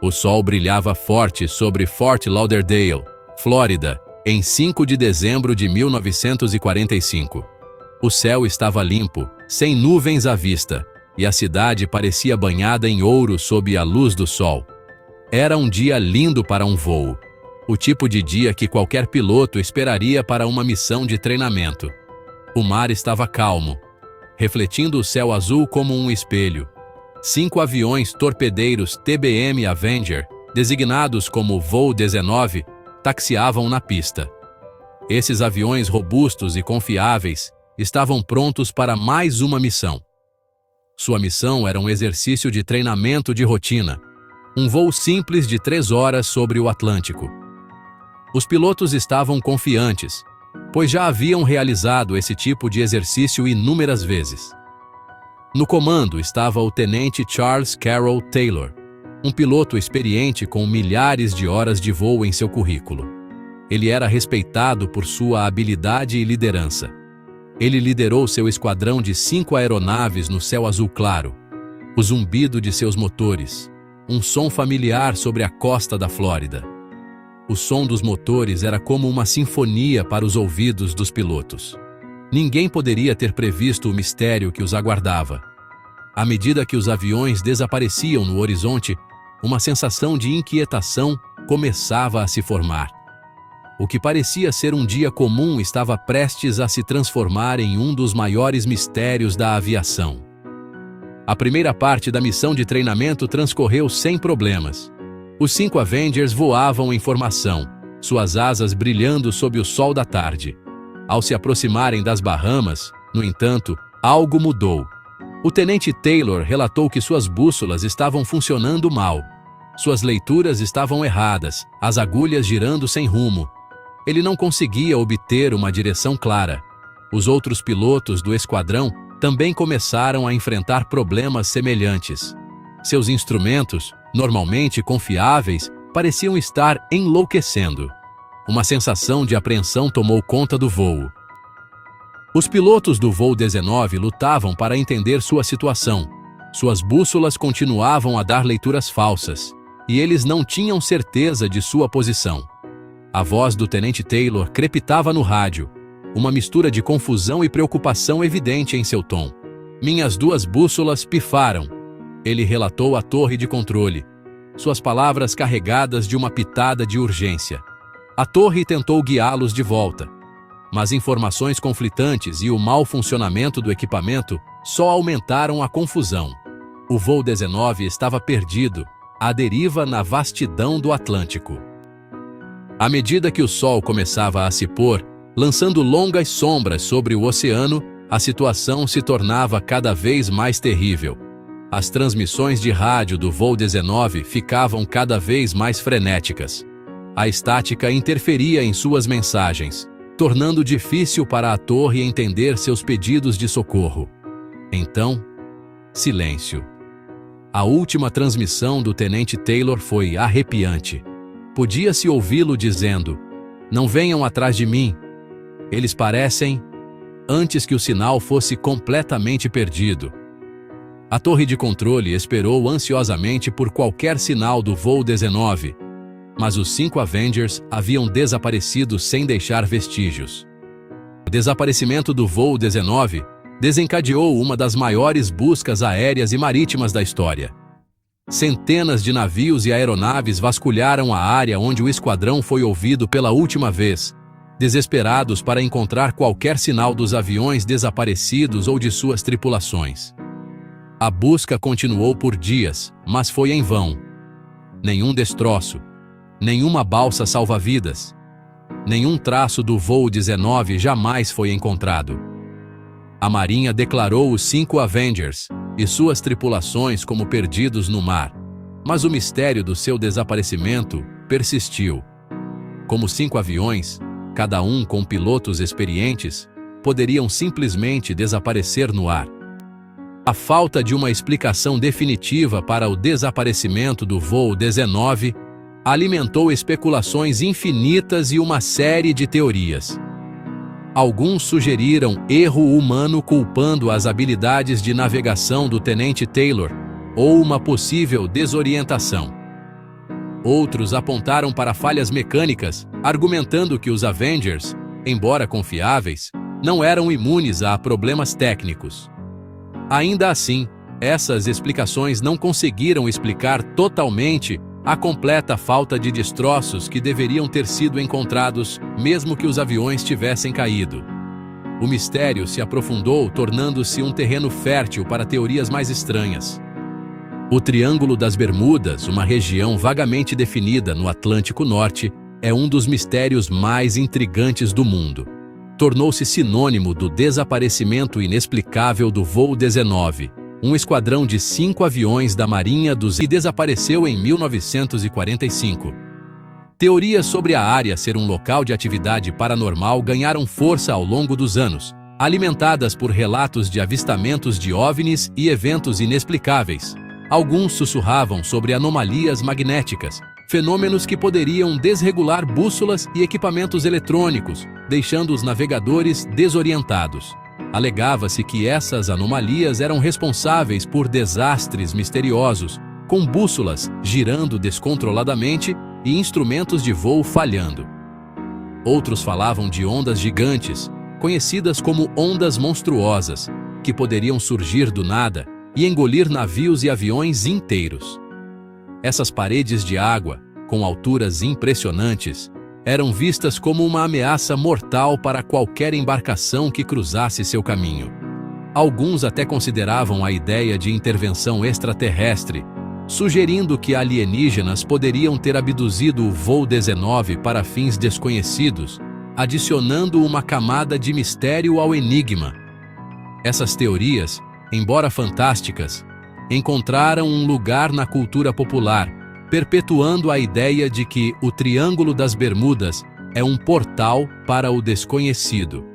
O sol brilhava forte sobre Fort Lauderdale, Flórida, em 5 de dezembro de 1945. O céu estava limpo, sem nuvens à vista, e a cidade parecia banhada em ouro sob a luz do sol. Era um dia lindo para um voo. O tipo de dia que qualquer piloto esperaria para uma missão de treinamento. O mar estava calmo, refletindo o céu azul como um espelho. 5 aviões torpedeiros TBM Avenger, designados como Voo 19, taxiavam na pista. Esses aviões robustos e confiáveis estavam prontos para mais uma missão. Sua missão era um exercício de treinamento de rotina, um voo simples de 3 horas sobre o Atlântico. Os pilotos estavam confiantes, pois já haviam realizado esse tipo de exercício inúmeras vezes. No comando estava o tenente Charles Carroll Taylor, um piloto experiente com milhares de horas de voo em seu currículo. Ele era respeitado por sua habilidade e liderança. Ele liderou seu esquadrão de 5 aeronaves no céu azul claro, o zumbido de seus motores, um som familiar sobre a costa da Flórida. O som dos motores era como uma sinfonia para os ouvidos dos pilotos. Ninguém poderia ter previsto o mistério que os aguardava. À medida que os aviões desapareciam no horizonte, uma sensação de inquietação começava a se formar. O que parecia ser um dia comum estava prestes a se transformar em um dos maiores mistérios da aviação. A primeira parte da missão de treinamento transcorreu sem problemas. Os 5 Avengers voavam em formação, suas asas brilhando sob o sol da tarde. Ao se aproximarem das Bahamas, no entanto, algo mudou. O tenente Taylor relatou que suas bússolas estavam funcionando mal. Suas leituras estavam erradas, as agulhas girando sem rumo. Ele não conseguia obter uma direção clara. Os outros pilotos do esquadrão também começaram a enfrentar problemas semelhantes. Seus instrumentos, normalmente confiáveis, pareciam estar enlouquecendo. Uma sensação de apreensão tomou conta do voo. Os pilotos do voo 19 lutavam para entender sua situação. Suas bússolas continuavam a dar leituras falsas, e eles não tinham certeza de sua posição. A voz do tenente Taylor crepitava no rádio, uma mistura de confusão e preocupação evidente em seu tom. Minhas 2 bússolas pifaram, ele relatou à torre de controle, suas palavras carregadas de uma pitada de urgência. A torre tentou guiá-los de volta, mas informações conflitantes e o mau funcionamento do equipamento só aumentaram a confusão. O voo 19 estava perdido, à deriva na vastidão do Atlântico. À medida que o sol começava a se pôr, lançando longas sombras sobre o oceano, a situação se tornava cada vez mais terrível. As transmissões de rádio do voo 19 ficavam cada vez mais frenéticas. A estática interferia em suas mensagens, tornando difícil para a torre entender seus pedidos de socorro. Então, silêncio. A última transmissão do tenente Taylor foi arrepiante. Podia-se ouvi-lo dizendo: "Não venham atrás de mim. Eles parecem..." Antes que o sinal fosse completamente perdido. A torre de controle esperou ansiosamente por qualquer sinal do voo 19, mas os 5 Avengers haviam desaparecido sem deixar vestígios. O desaparecimento do voo 19 desencadeou uma das maiores buscas aéreas e marítimas da história. Centenas de navios e aeronaves vasculharam a área onde o esquadrão foi ouvido pela última vez, desesperados para encontrar qualquer sinal dos aviões desaparecidos ou de suas tripulações. A busca continuou por dias, mas foi em vão. Nenhum destroço, nenhuma balsa salva-vidas, nenhum traço do voo 19 jamais foi encontrado. A Marinha declarou os 5 Avengers e suas tripulações como perdidos no mar, mas o mistério do seu desaparecimento persistiu. Como 5 aviões, cada um com pilotos experientes, poderiam simplesmente desaparecer no ar. A falta de uma explicação definitiva para o desaparecimento do voo 19 alimentou especulações infinitas e uma série de teorias. Alguns sugeriram erro humano culpando as habilidades de navegação do tenente Taylor ou uma possível desorientação. Outros apontaram para falhas mecânicas, argumentando que os Avengers, embora confiáveis, não eram imunes a problemas técnicos. Ainda assim, essas explicações não conseguiram explicar totalmente a completa falta de destroços que deveriam ter sido encontrados, mesmo que os aviões tivessem caído. O mistério se aprofundou, tornando-se um terreno fértil para teorias mais estranhas. O Triângulo das Bermudas, uma região vagamente definida no Atlântico Norte, é um dos mistérios mais intrigantes do mundo. Tornou-se sinônimo do desaparecimento inexplicável do voo 19, um esquadrão de 5 aviões da Marinha dos que desapareceu em 1945. Teorias sobre a área ser um local de atividade paranormal ganharam força ao longo dos anos, alimentadas por relatos de avistamentos de OVNIs e eventos inexplicáveis. Alguns sussurravam sobre anomalias magnéticas, fenômenos que poderiam desregular bússolas e equipamentos eletrônicos, deixando os navegadores desorientados. Alegava-se que essas anomalias eram responsáveis por desastres misteriosos, com bússolas girando descontroladamente e instrumentos de voo falhando. Outros falavam de ondas gigantes, conhecidas como ondas monstruosas, que poderiam surgir do nada e engolir navios e aviões inteiros. Essas paredes de água, com alturas impressionantes, eram vistas como uma ameaça mortal para qualquer embarcação que cruzasse seu caminho. Alguns até consideravam a ideia de intervenção extraterrestre, sugerindo que alienígenas poderiam ter abduzido o voo 19 para fins desconhecidos, adicionando uma camada de mistério ao enigma. Essas teorias, embora fantásticas, encontraram um lugar na cultura popular, perpetuando a ideia de que o Triângulo das Bermudas é um portal para o desconhecido.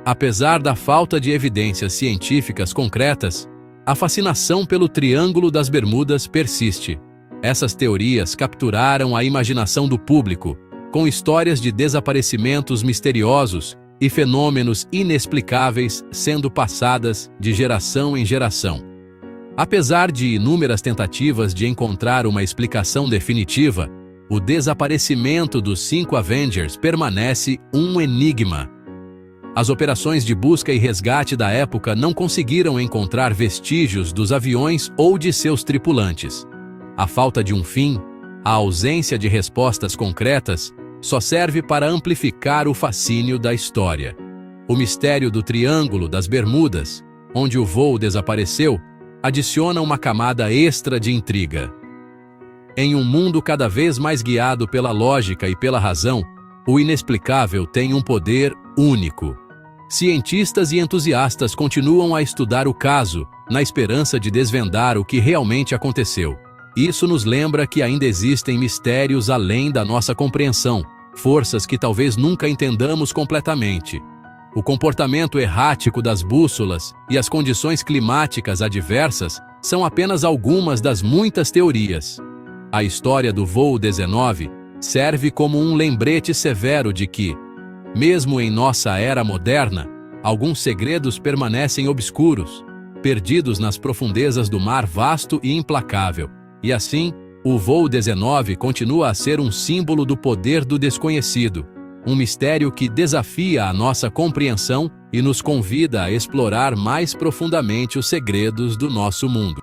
Apesar da falta de evidências científicas concretas, a fascinação pelo Triângulo das Bermudas persiste. Essas teorias capturaram a imaginação do público, com histórias de desaparecimentos misteriosos e fenômenos inexplicáveis sendo passadas de geração em geração. Apesar de inúmeras tentativas de encontrar uma explicação definitiva, o desaparecimento dos 5 Avengers permanece um enigma. As operações de busca e resgate da época não conseguiram encontrar vestígios dos aviões ou de seus tripulantes. A falta de um fim, a ausência de respostas concretas, só serve para amplificar o fascínio da história. O mistério do Triângulo das Bermudas, onde o voo desapareceu, adiciona uma camada extra de intriga. Em um mundo cada vez mais guiado pela lógica e pela razão, o inexplicável tem um poder único. Cientistas e entusiastas continuam a estudar o caso, na esperança de desvendar o que realmente aconteceu. Isso nos lembra que ainda existem mistérios além da nossa compreensão, forças que talvez nunca entendamos completamente. O comportamento errático das bússolas e as condições climáticas adversas são apenas algumas das muitas teorias. A história do voo 19 serve como um lembrete severo de que, mesmo em nossa era moderna, alguns segredos permanecem obscuros, perdidos nas profundezas do mar vasto e implacável. E assim, o voo 19 continua a ser um símbolo do poder do desconhecido, um mistério que desafia a nossa compreensão e nos convida a explorar mais profundamente os segredos do nosso mundo.